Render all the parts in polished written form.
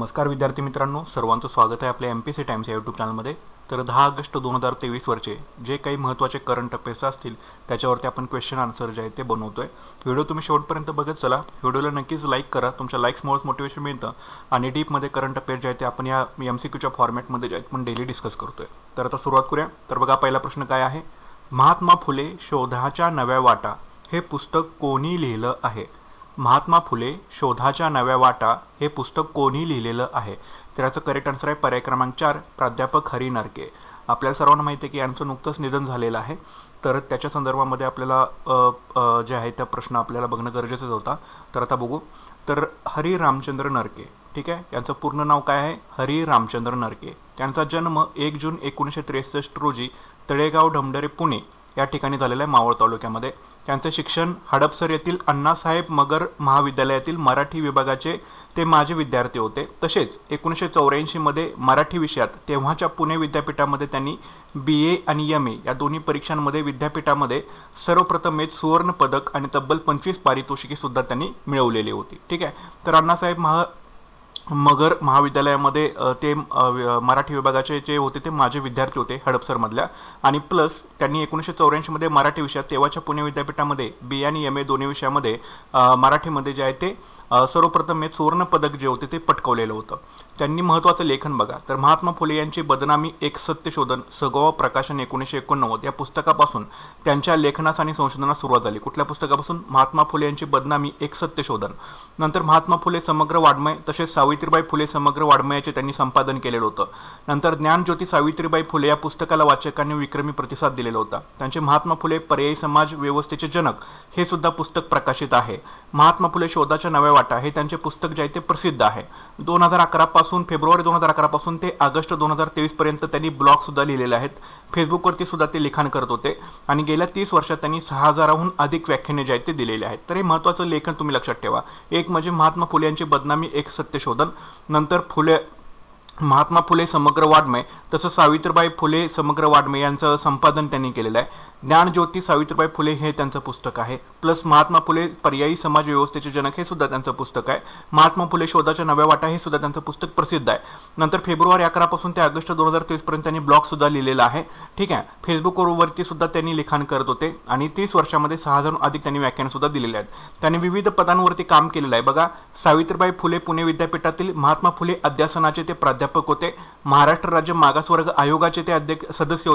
नमस्कार विद्यार्थी मित्रांनो, सर्वांचं स्वागत आहे आपल्या MPSC टाइम्स या यूट्यूब चॅनलमध्ये। तर 10 ऑगस्ट 2023 वरचे जे काही महत्त्वाचे करंट अफेअर्स असतील त्याच्यावरती आपण क्वेश्चन आन्सर जे आहे ते बनवतोय। व्हिडिओ तुम्ही शेवटपर्यंत बघत चला। व्हिडिओला नक्कीच लाईक करा, तुमच्या लाईक्समुळेच मोटिवेशन मिळतं आणि डीपमध्ये करंट अफेअर्स जे आहे ते आपण या MCQच्या फॉर्मॅटमध्ये जे आहेत पण डेली डिस्कस करतोय। तर आता सुरुवात करूया। तर बघा, पहिला प्रश्न काय आहे, महात्मा फुले शोधाच्या नव्या वाटा हे पुस्तक कोणी लिहिलं आहे? महात्मा फुले शोधाच्या नव्या वाटा हे पुस्तक कोणी लिहिलेलं आहे? तर याचं करेक्ट आन्सर आहे पर्याय क्रमांक 4, प्राध्यापक हरी नरके। आपल्याला सर्वांना माहिती आहे की यांचं नुकतंच निधन झालेलं आहे, तर त्याच्या संदर्भामध्ये आपल्याला जे आहे त्या प्रश्न आपल्याला बघणं गरजेचंच होता। तर आता बघू। तर हरी रामचंद्र नरके, ठीक आहे, यांचं पूर्ण नाव काय आहे? हरी रामचंद्र नरके। त्यांचा जन्म 1 जून 1963 रोजी तळेगाव ढमढरे पुणे या ठिकाणी झालेला आहे, मावळ तालुक्यामध्ये। त्यांचे शिक्षण हडपसर येथील अण्णासाहेब मगर महाविद्यालयातील मराठी विभागाचे ते माजी विद्यार्थी होते। तसेच 1984 मध्ये मराठी विषयात तेव्हाच्या पुणे विद्यापीठामध्ये त्यांनी BA आणि MA या दोन्ही परीक्षांमध्ये विद्यापीठामध्ये सर्वप्रथम सुवर्ण पदक आणि तब्बल 25 पारितोषिके सुद्धा त्यांनी मिळवलेली होती, ठीक आहे। तर अण्णासाहेब मगर महाविद्यालयामध्ये ते मराठी विभागाचे जे होते ते माजी विद्यार्थी होते हडपसरमधल्या, आणि प्लस त्यांनी 1984 मध्ये मराठी विषयात तेव्हाच्या पुणे विद्यापीठामध्ये BA आणि MA दोन्ही विषयामध्ये मराठीमध्ये जे आहे ते सर्वप्रथम सुवर्ण पदक जे होते ते पटकवलेलं होतं। त्यांनी महत्त्वाचं लेखन बघा, तर महात्मा फुले यांची बदनामी एक सत्यशोधन सगोवा प्रकाशन 1989 या पुस्तकापासून त्यांच्या लेखनास आणि संशोधनास सुरुवात झाली। कुठल्या पुस्तकापासून? महात्मा फुले यांची बदनामी एक सत्यशोधन। नंतर महात्मा फुले समग्र वाङ्मय तसेच सावित्रीबाई फुले समग्र वाङ्मयाचे त्यांनी संपादन केलेलं होतं। नंतर ज्ञानज्योती सावित्रीबाई फुले या पुस्तकाला वाचकांनी विक्रमी प्रतिसाद दिलेला होता। त्यांचे महात्मा फुले पर्यायी समाज व्यवस्थेचे जनक हे सुद्धा पुस्तक प्रकाशित आहे। महात्मा फुले शोधाच्या नव्या वाटा हे त्यांचे पुस्तक जे आहे ते प्रसिद्ध आहे। 2011 पासून फेब्रुवारी 2011 पासून ते ऑगस्ट 2023 पर्यंत त्यांनी ब्लॉग सुद्धा लिहिलेले आहेत। फेसबुकवरती सुद्धा ते लिखाण करत होते आणि गेल्या 30 वर्षात त्यांनी 6000हून अधिक व्याख्याने जे आहेत ते दिलेले आहेत। तर हे महत्त्वाचं लेखन तुम्ही लक्षात ठेवा। एक म्हणजे महात्मा फुले यांची बदनामी एक सत्यशोधन, नंतर महात्मा फुले समग्र वाङ्मय तसंच सावित्रीबाई फुले समग्र वाङ्मय यांचं संपादन त्यांनी केलेलं आहे। ज्ञानज्योती सावित्रीबाई फुले हे त्यांचं पुस्तक आहे, प्लस महात्मा फुले पर्यायी समाज व्यवस्थेचे जनक हे सुद्धा त्यांचं पुस्तक आहे। महात्मा फुले शोधाच्या नव्या वाटा हे सुद्धा त्यांचं पुस्तक प्रसिद्ध आहे। नंतर फेब्रुवारी 11 पासून ते ऑगस्ट 2023 पर्यंत त्यांनी ब्लॉग सुद्धा लिहिलेला आहे, ठीक आहे। फेसबुकवरती सुद्धा त्यांनी लिखाण करत होते आणि 30 वर्षामध्ये 6000हून अधिक त्यांनी व्याख्याने सुद्धा दिलेले आहेत। त्यांनी विविध पदांवरती काम केलेलं आहे बघा। सावित्रीबाई फुले पुणे विद्यापीठातील महात्मा फुले अध्यासनाचे ते प्राध्यापक होते। महाराष्ट्र राज्य मागासवर्ग आयोगाचे ते सदस्य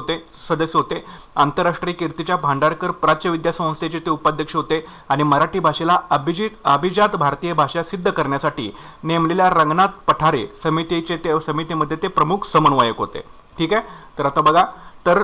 होते। आंतरराष्ट्रीय कीर्तीच्या भांडारकर प्राच्य विद्या संस्थेचे ते उपाध्यक्ष होते आणि मराठी भाषेला अभिजात भारतीय भाषा सिद्ध करण्यासाठी नेमलेल्या रंगनाथ पठारे समितीमध्ये ते प्रमुख समन्वयक होते, ठीक आहे। तर आता बघा, तर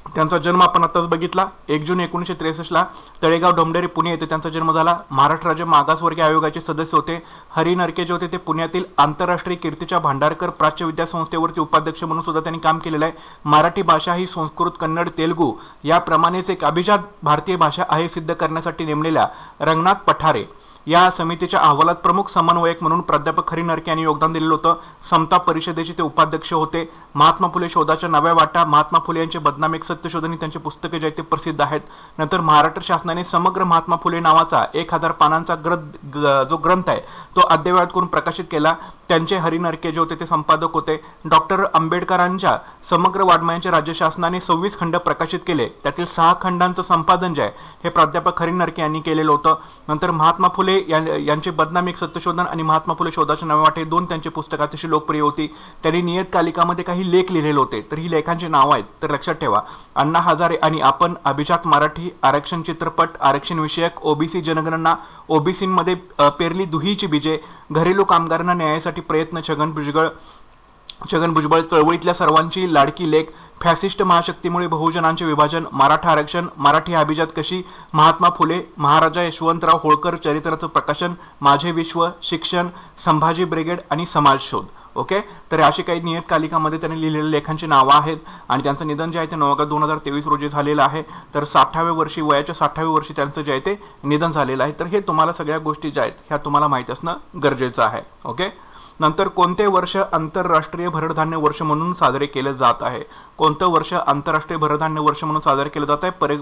त्यांचा जन्म आपण आताच बघितला, 1 जून 1963 तळेगाव ढमढरे पुणे येथे त्यांचा जन्म झाला। महाराष्ट्र राज्य मागासवर्गीय आयोगाचे सदस्य होते। हरी नरके जे होते ते पुण्यातील आंतरराष्ट्रीय कीर्तीच्या भांडारकर प्राच्य विद्या संस्थेवरती उपाध्यक्ष म्हणून सुद्धा त्यांनी काम केलेलं आहे। मराठी भाषा ही संस्कृत, कन्नड, तेलुगू याप्रमाणेच एक अभिजात भारतीय भाषा आहे सिद्ध करण्यासाठी नेमलेल्या रंगनाथ पठारे या समितीच्या अहवालात प्रमुख समन्वयक म्हणून प्राध्यापक हरी नरके यांनी योगदान दिलेलं होतं। समता परिषदेचे ते उपाध्यक्ष होते। महात्मा फुले शोधाच्या नव्या वाटा, महात्मा फुले यांचे बदनामी एक सत्यशोधन त्यांचे पुस्तके जे आहेत ते प्रसिद्ध आहेत। नंतर महाराष्ट्र शासनाने समग्र महात्मा फुले नावाचा 1000 पानांचा जो ग्रंथ आहे तो अद्ययावत करून प्रकाशित केला। त्यांचे हरी नरके जे होते ते संपादक होते। डॉक्टर आंबेडकरांच्या समग्र वाङ्मयाचे राज्य शासनाने 26 खंड प्रकाशित केले, त्यातील 6 खंडांचं संपादन जे आहे हे प्राध्यापक हरी नरके यांनी केलेलं होतं। नंतर महात्मा फुले यांचे बदनामी एक सत्यशोधन आणि महात्मा फुले शोधाच्या नव्या वाटे दोन त्यांचे पुस्तक अतिशय लोकप्रिय होती। त्यांनी नियतकालिकामध्ये काही लेख लिहिलेले होते, तर ही लेखांची नाव आहेत, तर लक्षात ठेवा। अण्णा हजारे आणि आपण, अभिजात मराठी, आरक्षण चित्रपट, आरक्षण विषयक, OBC जनगणना, OBCमध्ये पेरली दुहीची बीजे, घरेलू कामगारांना न्यायासाठी प्रयत्न, छगन भुजबळ, चळवळीतल्या सर्वांची लाडकी लेख, फॅसिस्ट महाशक्तीमुळे बहुजनांचे विभाजन, मराठा आरक्षण, मराठी अभिजात कशी, महात्मा फुले, महाराजा यशवंतराव होळकर चरित्राचं प्रकाशन, माझे विश्व, शिक्षण, संभाजी ब्रिगेड आणि समाज शोध, ओके। तर अशी काही नियतकालिकामध्ये त्यांनी लिहिलेल्या लेखांची नावं आहेत आणि त्यांचं निधन जे आहे ते 9 ऑगस्ट 2023 रोजी झालेलं आहे। तर 60व्या वर्षी, वयाच्या 60व्या वर्षी त्यांचं जे आहे ते निधन झालेलं आहे। तर हे तुम्हाला सगळ्या गोष्टी ज्या आहेत ह्या तुम्हाला माहीत असणं गरजेचं आहे, ओके। नंतर कोणते वर्ष आंतरराष्ट्रीय भरडधान्य वर्ष म्हणून साजरे केले जात आहे? कोणतं वर्ष आंतरराष्ट्रीय भरडधान्य वर्ष म्हणून साजरे केले जात आहे?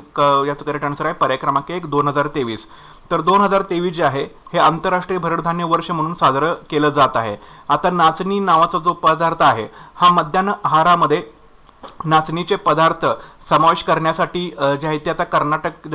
याचं करेक्ट आन्सर आहे पर्याय क्रमांक 1 2023. तर 2023 जे आहे हे आंतरराष्ट्रीय भरडधान्य वर्ष म्हणून साजरं केलं जात आहे. आता नाचणी नावाचा जो पदार्थ आहे हा मध्यान्ह आहारामध्ये नाचणीचे पदार्थ समावेश करण्यासाठी जे आहे ते आता कर्नाटक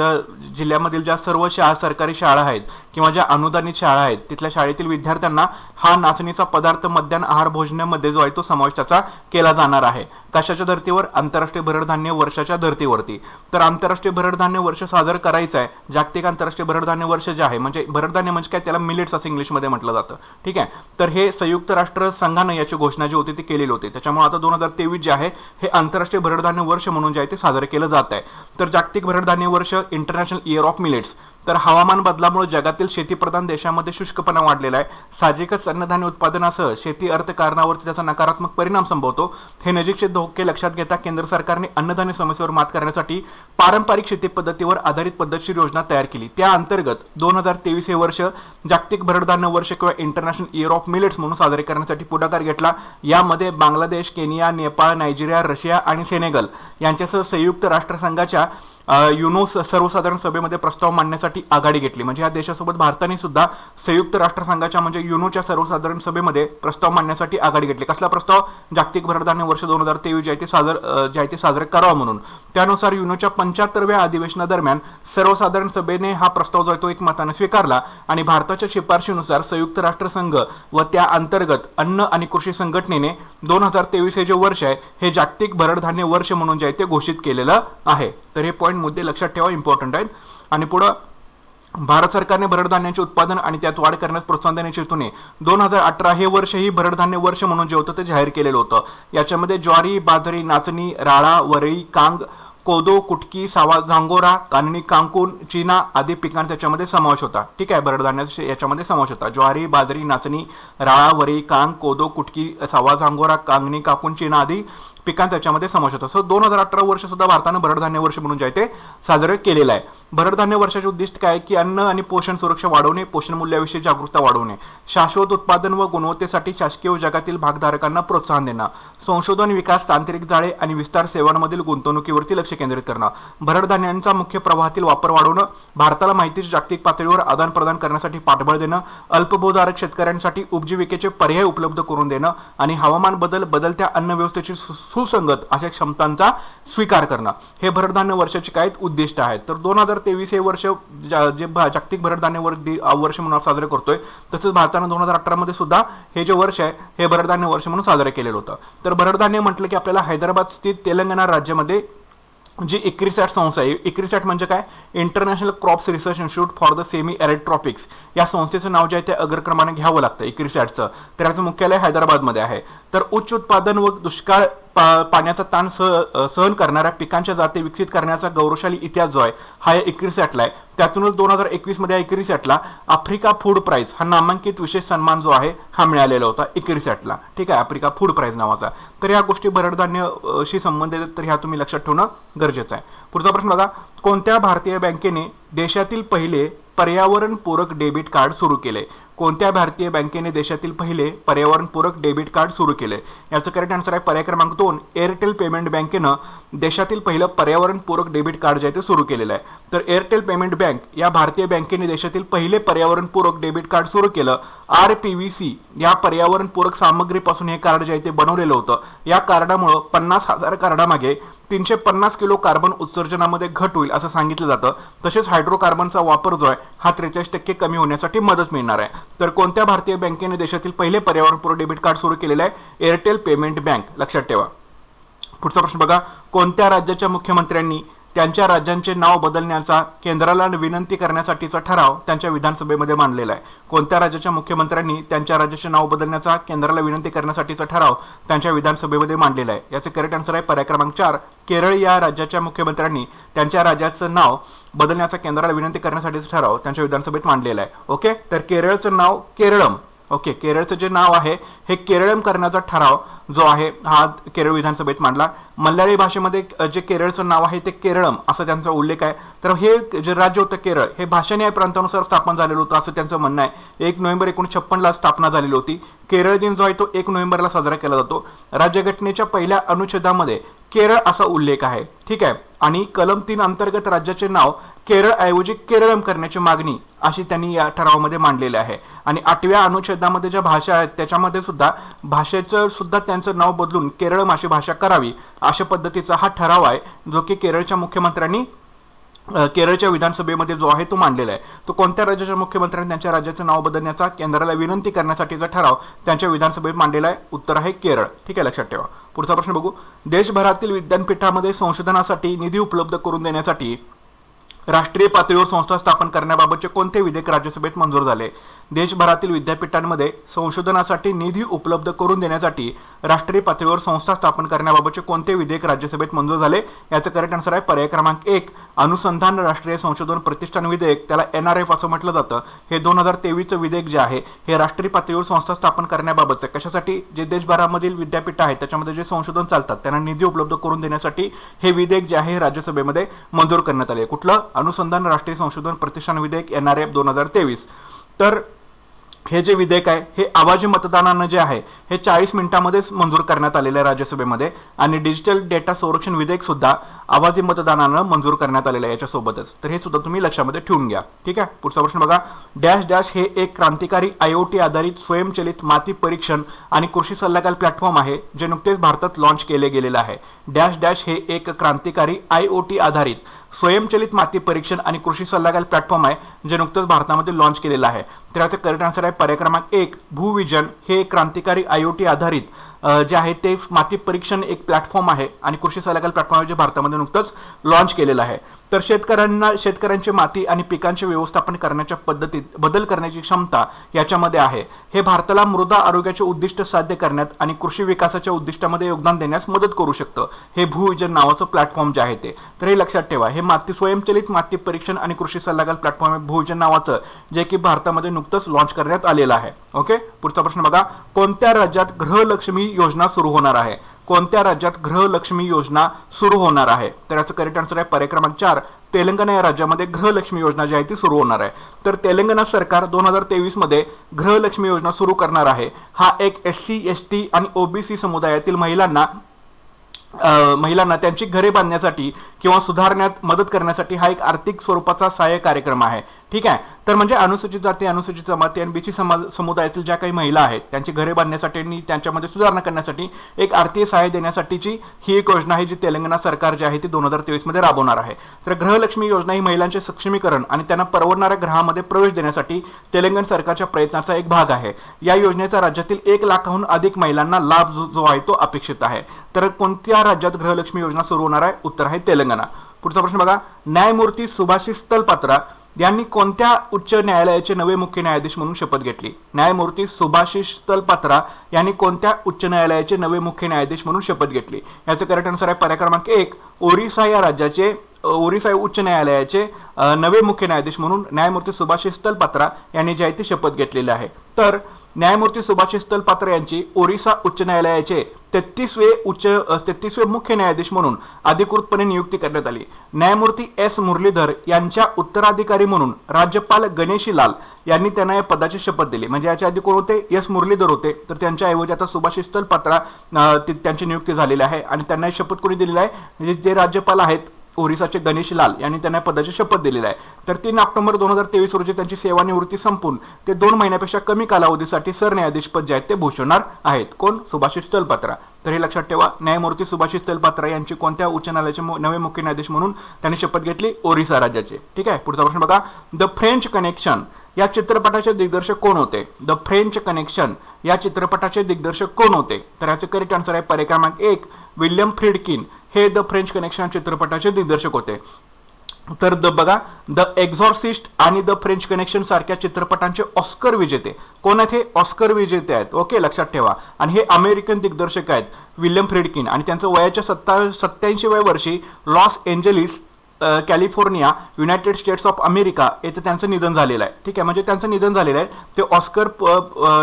जिल्ह्यामधील ज्या सर्व सरकारी शाळा आहेत किंवा ज्या अनुदानित शाळा आहेत तिथल्या शाळेतील विद्यार्थ्यांना हा नाचणीचा पदार्थ मध्यान्ह आहार भोजनामध्ये जो आहे तो समावेश त्याचा केला जाणार आहे. कशाच्या धर्तीवर? आंतरराष्ट्रीय भरडधान्य वर्षाच्या धर्तीवरती. तर आंतरराष्ट्रीय भरडधान्य वर्ष साजरं करायचं आहे. जागतिक आंतरराष्ट्रीय भरडधान्य वर्ष जे आहे म्हणजे भरडधान्य म्हणजे काय, त्याला मिलेट्स असं इंग्लिशमध्ये म्हटलं जातं. ठीक आहे. तर हे संयुक्त राष्ट्र संघानं याची घोषणा जी होती ती केलेली होती. त्याच्यामुळे आता 2023 जे आहे हे आंतरराष्ट्रीय भरडधान्य वर्ष म्हणून जे आहे ते साजरं केलं जात आहे. तर जागतिक भरडधान्य वर्ष इंटरनॅशनल इयर ऑफ मिलेट्स. तर हवामान बदलामुळे जगातील शेतीप्रधान देशांमध्ये शुष्कपणा वाढलेला आहे. साहजिकच अन्नधान्य उत्पादनासह शेती अर्थकारणावरती त्याचा नकारात्मक परिणाम संभवतो. हे नजीकचे धोके लक्षात घेता केंद्र सरकारने अन्नधान्य समस्येवर मात करण्यासाठी पारंपरिक शेती पद्धतीवर आधारित पद्धतशीर योजना तयार केली. त्या अंतर्गत 2023 हे वर्ष जागतिक भरडधान्य वर्ष किंवा इंटरनॅशनल इयर ऑफ मिलेट्स म्हणून साजरे करण्यासाठी पुढाकार घेतला. यामध्ये Bangladesh, Kenya, Nepal, Nigeria, Russia आणि सेनेगल यांच्यासह संयुक्त राष्ट्रसंघाच्या युनो सर्वसाधारण सभेमध्ये प्रस्ताव मांडण्यासाठी आघाडी घेतली. म्हणजे या देशासोबत भारताने सुद्धा संयुक्त राष्ट्रसंघाच्या म्हणजे युनोच्या सर्वसाधारण सभेमध्ये प्रस्ताव मांडण्यासाठी आघाडी घेतली. कसला प्रस्ताव? जागतिक भरडधान्य वर्ष 2023 जे आहे ते साजरे करावं म्हणून. त्यानुसार युनोच्या 75व्या अधिवेशनादरम्यान सर्वसाधारण सभेने हा प्रस्ताव जो आहे तो एकमताने स्वीकारला आणि भारताच्या शिफारशीनुसार संयुक्त राष्ट्रसंघ व त्या अंतर्गत अन्न आणि कृषी संघटनेने 2023 हे जे वर्ष आहे हे जागतिक भरडधान्य वर्ष म्हणून जे आहे ते घोषित केलेलं आहे. तर हे पॉईंट मुद्दे लक्षात ठेवा, इम्पॉर्टंट आहेत. आणि पुढं भारत सरकारने भरडधान्याचे उत्पादन आणि त्यात वाढ करण्यास प्रोत्साहन देण्याच्या हेतूने 2018 हे वर्ष ही भरडधान्य वर्ष म्हणून जे होतं ते जाहीर केलेलं होतं. याच्यामध्ये ज्वारी, बाजरी, नाचणी, राळा, वरई, कांग, कोदो, कुटकी, सावा, झांगोरा, कानणी, कांकून, चीना आदी पिकांचा त्याच्यामध्ये समावेश होता. ठीक आहे. भरडधान्याचा याच्यामध्ये समावेश होता. ज्वारी, बाजरी, नाचणी, राळा, वरई, कांग, कोदो, कुटकी, सावा, झांगोरा, कांगणी, काकून, चीना आदी पिकांचा त्याच्यामध्ये समावेश होता. सो 2018 वर्ष सुद्धा भारतानं भरडधान्य वर्ष म्हणून जे आहे ते साजरे केलेलं आहे. भरडधान्य वर्षाचे उद्दिष्ट काय की अन्न आणि पोषण सुरक्षा वाढवणे, पोषण मूल्याविषयी जागरूकता वाढवणे, शाश्वत उत्पादन व गुणवत्तेसाठी शासकीय व जगातील भागधारकांना प्रोत्साहन देणं, संशोधन विकास, तांत्रिक जाळे आणि विस्तार सेवांमधील गुंतवणुकीवरती लक्ष केंद्रित करणं, भरडधान्यांचा मुख्य प्रवाहातील वापर वाढवणं, भारताला माहितीची जागतिक पातळीवर आदान प्रदान करण्यासाठी पाठबळ देणं, अल्पभूधारक शेतकऱ्यांसाठी उपजीविकेचे पर्याय उपलब्ध करून देणं आणि हवामान बदल, बदलत्या अन्न व्यवस्थेची सुसंगत अशा क्षमतांचा स्वीकार करणं हे भरडधान्य वर्षाचे काय उद्दिष्ट आहेत. तर 2023 हे वर्ष जे जागतिक भरडधान्य वर्ष म्हणून साजरे करतोय, तसंच भारतानं 2018 मध्ये सुद्धा हे जे वर्ष आहे हे भरडधान्य वर्ष म्हणून साजरे केलेलं होतं. तर भरडधान्य म्हटलं की आपल्याला हैदराबाद स्थित तेलंगणा राज्यामध्ये जी इक्रिसॅट संस्था आहे, इक्रिसॅट म्हणजे काय, international crops research institute for the semi arid tropics, या संस्थेचं नाव जे आहे ते अग्रक्रमाने घ्यावं लागतं इक्रिसॅटचं. तर याचं मुख्यालय हैदराबादमध्ये आहे. तर उच्च उत्पादन व दुष्काळ पाण्याचा ताण सहन करणाऱ्या पिकांच्या जाती विकसित करण्याचा गौरवशाली इतिहास जो आहे हा या इक्रिसॅटला आहे. त्यातूनच 2021 मध्ये इक्रिसॅटला आफ्रिका फूड प्राइज हा नामांकित विशेष सन्मान जो आहे हा मिळालेला होता इक्रिसॅटला. ठीक आहे. आफ्रिका फूड प्राइज नावाचा. तर या गोष्टी भरडधान्यशी संबंधित तर ह्या तुम्ही लक्षात ठेवणं गरजेचं आहे. पुढचा प्रश्न बघा, कोणत्या भारतीय बँकेने देशातील पहिले पर्यावरणपूरक डेबिट कार्ड सुरू केले? कोणत्या भारतीय बँकेने देशातील पहिले पर्यावरणपूरक डेबिट कार्ड सुरू केले? याचं करेक्ट आन्सर आहे पर्याय क्रमांक 2 एअरटेल पेमेंट बँकेनं देशातील पहिलं पर्यावरणपूरक डेबिट कार्ड जे आहे ते सुरू केलेलं आहे. तर एअरटेल पेमेंट बँक या भारतीय बँकेने देशातील पहिले पर्यावरणपूरक डेबिट कार्ड सुरू केलं. RPVC या पर्यावरणपूरक सामग्रीपासून हे कार्ड जे आहे ते बनवलेलं होतं. या कार्डामुळे 50,000 कार्डामागे 350 किलो कार्बन उत्सर्जनामध्ये घट होईल असं सांगितलं जातं. तसेच हायड्रोकार्बनचा वापर जो आहे हा 43% कमी होण्यासाठी मदत मिळणार आहे. तर कोणत्या भारतीय बँकेने देशातील पहिले पर्यावरणपूरक डेबिट कार्ड सुरू केलेलं आहे? Airtel payment bank. लक्षात ठेवा. पुढचा प्रश्न बघा, कोणत्या राज्याच्या मुख्यमंत्र्यांनी त्यांच्या राज्यांचे नाव बदलण्याचा केंद्राला विनंती करण्यासाठीचा ठराव त्यांच्या विधानसभेमध्ये मांडलेला आहे? कोणत्या राज्याच्या मुख्यमंत्र्यांनी त्यांच्या राज्याचे नाव बदलण्याचा केंद्राला विनंती करण्यासाठीचा ठराव त्यांच्या विधानसभेमध्ये मांडलेला आहे? याचे करेक्ट आन्सर आहे पर्याय क्रमांक 4 केरळ या राज्याच्या मुख्यमंत्र्यांनी त्यांच्या राज्याचं नाव बदलण्याचा केंद्राला विनंती करण्यासाठीचा ठराव त्यांच्या विधानसभेत मांडलेला आहे. ओके. तर केरळचं नाव केरळम ओके, केरळचं जे नाव आहे हे केरळम करण्याचा ठराव जो आहे हा केरळ विधानसभेत मांडला. मल्याळी भाषेमध्ये जे केरळचं नाव आहे ते केरळम असा त्यांचा उल्लेख आहे. तर हे जे राज्य होतं केरळ हे भाषानिहाय प्रांतानुसार स्थापन झालेलं होतं असं त्यांचं म्हणणं आहे. 1 नोव्हेंबर 1956 स्थापना झालेली होती. केरळ दिन जो आहे तो 1 नोव्हेंबरला साजरा केला जातो. राज्यघटनेच्या पहिल्या अनुच्छेदामध्ये केरळ असा उल्लेख आहे. ठीक आहे, आणि कलम 3 अंतर्गत राज्याचे नाव केरळ ऐवजी केरळम करण्याची मागणी अशी त्यांनी या ठरावामध्ये मांडलेली आहे. आणि 8व्या अनुच्छेदामध्ये ज्या भाषा आहेत त्याच्यामध्ये सुद्धा भाषेचं सुद्धा त्यांचं नाव बदलून केरळम अशी भाषा करावी अशा पद्धतीचा हा ठराव आहे जो की केरळच्या मुख्यमंत्र्यांनी केरळच्या विधानसभेमध्ये जो आहे तो मांडलेला आहे. तो कोणत्या राज्याच्या मुख्यमंत्र्यांनी त्यांच्या राज्याचं नाव बदलण्याचा केंद्राला विनंती करण्यासाठीचा ठराव त्यांच्या विधानसभेत मांडलेला आहे? उत्तर आहे केरळ. ठीक आहे, लक्षात ठेवा. पुढचा प्रश्न बघू. देशभरातील विद्यापीठामध्ये संशोधनासाठी निधी उपलब्ध करून देण्यासाठी राष्ट्रीय पातळीवर संस्था स्थापन करण्याबाबतचे कोणते विधेयक राज्यसभेत मंजूर झाले? देशभरातील विद्यापीठांमध्ये संशोधनासाठी निधी उपलब्ध करून देण्यासाठी राष्ट्रीय पातळीवर संस्था स्थापन करण्याबाबतचे कोणते विधेयक राज्यसभेत मंजूर झाले? याचं करेक्ट आन्सर आहे पर्याय क्रमांक 1 अनुसंधान राष्ट्रीय संशोधन प्रतिष्ठान विधेयक, त्याला NRF असं म्हटलं जातं. हे 2023चं विधेयक जे आहे हे राष्ट्रीय पातळीवर संस्था स्थापन करण्याबाबतचं, कशासाठी? जे देशभरामधील विद्यापीठ आहेत त्याच्यामध्ये जे संशोधन चालतात त्यांना निधी उपलब्ध करून देण्यासाठी हे विधेयक जे आहे हे राज्यसभेमध्ये मंजूर करण्यात आले. कुठलं? अनुसंधान राष्ट्रीय संशोधन प्रतिष्ठान विधेयक NRF 2023. तर हे जे विधेयक आहे हे आवाजी मतदानानं जे आहे हे 40 मिनिटांमध्येच मंजूर करण्यात आलेलं आहे राज्यसभेमध्ये. आणि डिजिटल डेटा संरक्षण विधेयक सुद्धा आवाजी मतदानानं मंजूर करण्यात आलेलं आहे याच्यासोबतच. तर हे सुद्धा तुम्ही लक्षामध्ये ठेवून घ्या. ठीक आहे, पुढचा प्रश्न बघा. डॅश डॅश हे एक क्रांतिकारी IoT आधारित स्वयंचलित माती परीक्षण आणि कृषी सल्लागार प्लॅटफॉर्म आहे जे नुकतेच भारतात लॉन्च केले गेलेलं आहे. डॅश डॅश हे एक क्रांतिकारी IoT आधारित स्वयंचलित माती परीक्षण आणि कृषी सल्लागार प्लॅटफॉर्म आहे जे नुकतंच भारतामध्ये लॉन्च केलेलं आहे. तर याचं करेक्ट आन्सर आहे पर्याय क्रमांक 1 भूविजन. हे क्रांतिकारी IoT आधारित जे आहे ते माती परीक्षण एक प्लॅटफॉर्म आहे आणि कृषी सल्लागार प्लॅटफॉर्म आहे जे भारतामध्ये नुकतंच लॉन्च केलेलं आहे. तर शेतकऱ्यांची माती आणि पिकांचे व्यवस्थापन करण्याच्या पद्धतीत बदल करण्याची क्षमता याच्यामध्ये आहे. हे भारताला मृदा आरोग्याचे उद्दिष्ट साध्य करण्यात आणि कृषी विकासाच्या उद्दिष्टामध्ये योगदान देण्यास मदत करू शकतं हे भूविजन नावाचं प्लॅटफॉर्म जे आहे ते. तर हे लक्षात ठेवा, हे स्वयंचलित माती परीक्षण आणि कृषी सल्लागार प्लॅटफॉर्म आहे भूविजन नावाचं, जे की भारतामध्ये नुकतंच लॉन्च करण्यात आलेलं आहे. ओके, पुढचा प्रश्न बघा. कोणत्या राज्यात गृहलक्ष्मी योजना सुरू होणार आहे? कोणत्या राज्यात गृहलक्ष्मी योजना सुरू होणार आहे? तर याचं करेक्ट आन्सर आहे पर्याय क्रमांक 4 तेलंगणा या राज्यामध्ये गृहलक्ष्मी योजना जी आहे ती सुरू होणार आहे. तर तेलंगणा सरकार 2023 मध्ये गृहलक्ष्मी योजना सुरू करणार आहे. हा एक SC ST आणि OBC समुदायातील महिलांना त्यांची घरे बांधण्यासाठी किंवा सुधारण्यात मदत करण्यासाठी हा एक आर्थिक स्वरूपाचा सहाय्य कार्यक्रम आहे. ठीक आहे, तर म्हणजे अनुसूचित जाती, अनुसूचित जमाती आणि BC समुदायातील ज्या काही महिला आहेत त्यांची घरे बांधण्यासाठी आणि त्यांच्यामध्ये सुधारणा करण्यासाठी एक आर्थिक सहाय्य देण्यासाठीची ही एक योजना आहे जी तेलंगणा सरकार जी आहे ती 2023 मध्ये राबवणार आहे. तर गृहलक्ष्मी योजना ही महिलांचे सक्षमीकरण आणि त्यांना परवडणाऱ्या गृहामध्ये प्रवेश देण्यासाठी तेलंगण सरकारच्या प्रयत्नाचा एक भाग आहे. या योजनेचा राज्यातील 1 लाखाहून अधिक महिलांना लाभ जो आहे तो अपेक्षित आहे. तर कोणत्या राज्यात गृहलक्ष्मी योजना सुरू होणार आहे? उत्तर आहे तेलंगणा. पुढचा प्रश्न बघा. न्यायमूर्ती सुभाषिस तलपात्रा यांनी कोणत्या उच्च न्यायालयाचे नवे मुख्य न्यायाधीश म्हणून शपथ घेतली? न्यायमूर्ती सुभाषिस तलपात्रा यांनी कोणत्या उच्च न्यायालयाचे नवे मुख्य न्यायाधीश म्हणून शपथ घेतली? याचं करेक्ट आन्सर आहे पर्याय क्रमांक 1 ओरिसा या राज्याचे ओरिसा उच्च न्यायालयाचे नवे मुख्य न्यायाधीश म्हणून न्यायमूर्ती सुभाषिस तलपात्रा यांनी जे आहे ती शपथ घेतलेली आहे. तर न्यायमूर्ती सुभाषिस तलपात्रा यांची ओरिसा उच्च न्यायालयाचे 33वे मुख्य न्यायाधीश म्हणून अधिकृतपणे नियुक्ती करण्यात आली. न्यायमूर्ती S मुरलीधर यांच्या उत्तराधिकारी म्हणून राज्यपाल गणेशी लाल यांनी त्यांना या पदाची शपथ दिली. म्हणजे याच्या आधी कोण होते? S मुरलीधर होते, तर त्यांच्या ऐवजी आता सुभाषिस तलपात्रा त्यांची नियुक्ती झालेली आहे आणि त्यांना शपथ कोणी दिलेली आहे? म्हणजे जे राज्यपाल आहेत ओरिसाचे गणेशी लाल यांनी त्यांना पदाची शपथ दिलेली आहे. तर 3 ऑक्टोबर 2023 रोजी त्यांची सेवानिवृत्ती संपून ते 2 महिन्यापेक्षा कमी कालावधीसाठी सरन्यायाधीश पद जे आहेत ते भूषवणार आहेत. कोण? सुभाषिस तलपात्रा. तर हे लक्षात ठेवा, न्यायमूर्ती सुभाषिस तलपात्रा यांची कोणत्या उच्च न्यायालयाचे नवे मुख्य न्यायाधीश म्हणून त्यांनी शपथ घेतली? ओरिसा राज्याचे. ठीक आहे, पुढचा प्रश्न बघा. द फ्रेंच कनेक्शन या चित्रपटाचे दिग्दर्शक कोण होते? द फ्रेंच कनेक्शन या चित्रपटाचे दिग्दर्शक कोण होते? तर याचे करेक्ट आन्सर आहे पर्याय क्रमांक 1 विल्यम फ्रिडकिन हे द फ्रेंच कनेक्शन चित्रपटाचे दिग्दर्शक होते. तर बघा, द एक्झॉर्सिस्ट आणि द फ्रेंच कनेक्शन सारख्या चित्रपटांचे ऑस्कर विजेते कोण आहेत? हे ऑस्कर विजेते आहेत. ओके, लक्षात ठेवा. आणि हे अमेरिकन दिग्दर्शक आहेत विल्यम फ्रिडकिन आणि त्यांचं वयाच्या 87व्या वर्षी Los Angeles California, United states of America येथे त्यांचं निधन झालेलं आहे. ठीक आहे, म्हणजे त्यांचं निधन झालेलं आहे. ते ऑस्कर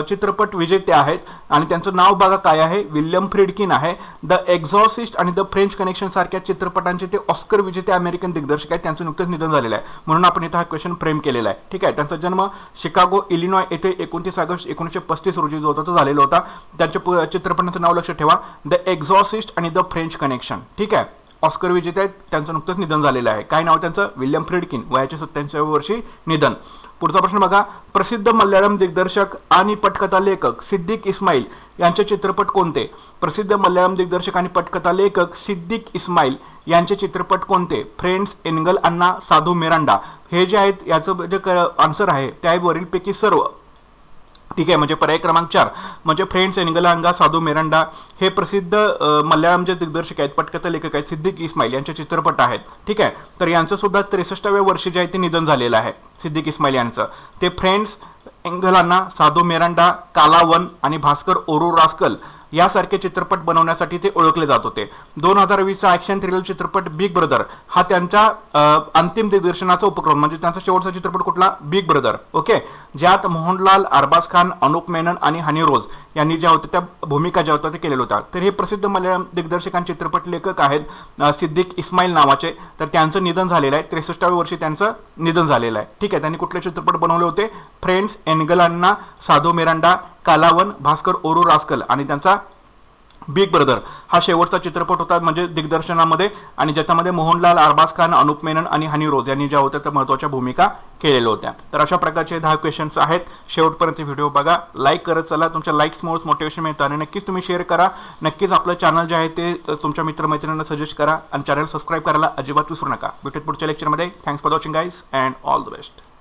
चित्रपट विजेते आहेत आणि त्यांचं नाव बघा काय आहे, विल्यम फ्रिडकिन आहे. द एक्झॉर्सिस्ट आणि द फ्रेंच कनेक्शन सारख्या चित्रपटांचे ते ऑस्कर विजेते अमेरिकन दिग्दर्शक आहेत. त्यांचं नुकतंच निधन झालेलं आहे, म्हणून आपण इथं हा क्वेश्चन फ्रेम केलेला आहे. ठीक आहे, त्यांचा जन्म शिकागो इलिनॉय येथे 29 ऑगस्ट 1935 रोजी जो होता तो झालेला होता. त्यांच्या चित्रपटांचं नाव लक्षात ठेवा, द एक्झॉर्सिस्ट आणि द फ्रेंच कनेक्शन. ठीक आहे, ऑस्कर विजेते आहेत, त्यांचं नुकतंच निधन झालेलं आहे. काय नाव त्यांचं, विल्यम फ्रिडकिन, वयाच्या 87व्या वर्षी निधन. पुढचा प्रश्न बघा, प्रसिद्ध मल्याळम दिग्दर्शक आणि पटकथा लेखक सिद्दीक इस्माईल यांचे चित्रपट कोणते? प्रसिद्ध मल्याळम दिग्दर्शक आणि पटकथा लेखक सिद्दीक इस्माईल यांचे चित्रपट कोणते? फ्रेंड्स, एंगल अण्णा, साधू मिरांडा. हे जे आहेत याचं जे आन्सर आहे त्या वरीलपैकी सर्व. ठीक आहे, म्हणजे पर्याय क्रमांक 4 म्हणजे फ्रेंड्स, एंगल अण्णा, साधू मिरांडा हे प्रसिद्ध मल्याळम जे दिग्दर्शक आहेत, पटकथा लेखक आहेत सिद्दीक इस्माईल यांचे चित्रपट आहेत. ठीक आहे, तर यांचं सुद्धा 63व्या वर्षी जे आहे ते निधन झालेलं आहे सिद्दीक इस्माईल यांचं. ते फ्रेंड्स, एंगल अण्णा, साधू मिरांडा, कालावन आणि भास्कर ओरू रास्कल यासारखे चित्रपट बनवण्यासाठी ते ओळखले जात होते. 2020चा ॲक्शन थ्रिलर चित्रपट बिग ब्रदर हा त्यांच्या अंतिम दिग्दर्शनाचा उपक्रम, म्हणजे त्यांचा शेवटचा चित्रपट कुठला, बिग ब्रदर. ओके, ज्यात मोहनलाल, अरबाज खान, अनुप मेनन आणि हनी रोज यांनी ज्या होत्या त्या भूमिका ज्या होत्या ते केलेल्या होत्या. तर हे प्रसिद्ध मल्याळम दिग्दर्शक आणि चित्रपट लेखक आहेत सिद्दीक इस्माईल नावाचे. तर त्यांचं निधन झालेलं आहे, 63व्या वर्षी त्यांचं निधन झालेलं आहे. ठीक आहे, त्यांनी कुठले चित्रपट बनवले होते? फ्रेंड्स, एंगल अण्णा, साधू मिरांडा, कालावन, भास्कर ओरू रास्कल आणि त्यांचा बिग ब्रदर हा शेवटचा चित्रपट होता म्हणजे दिग्दर्शनामध्ये, आणि ज्याच्यामध्ये मोहनलाल, अरबाज खान, अनुप मेनन आणि हनी रोज यांनी ज्या होत्या त्या महत्त्वाच्या भूमिका केलेल्या होत्या. तर अशा प्रकारचे 10 क्वेश्चन्स आहेत. शेवटपर्यंत व्हिडिओ बघा, लाईक करत चला, तुमच्या लाईक्समुळेच मोटिवेशन मिळतं. आणि नक्कीच तुम्ही शेअर करा, नक्कीच आपलं चॅनल जे आहे ते तुमच्या मित्रमैत्रिणींना सजेस्ट करा आणि चॅनल सबस्क्राईब करायला अजिबात विसरू नका. भेटूया पुढच्या लेक्चरमध्ये. Thanks for watching guys and all the best.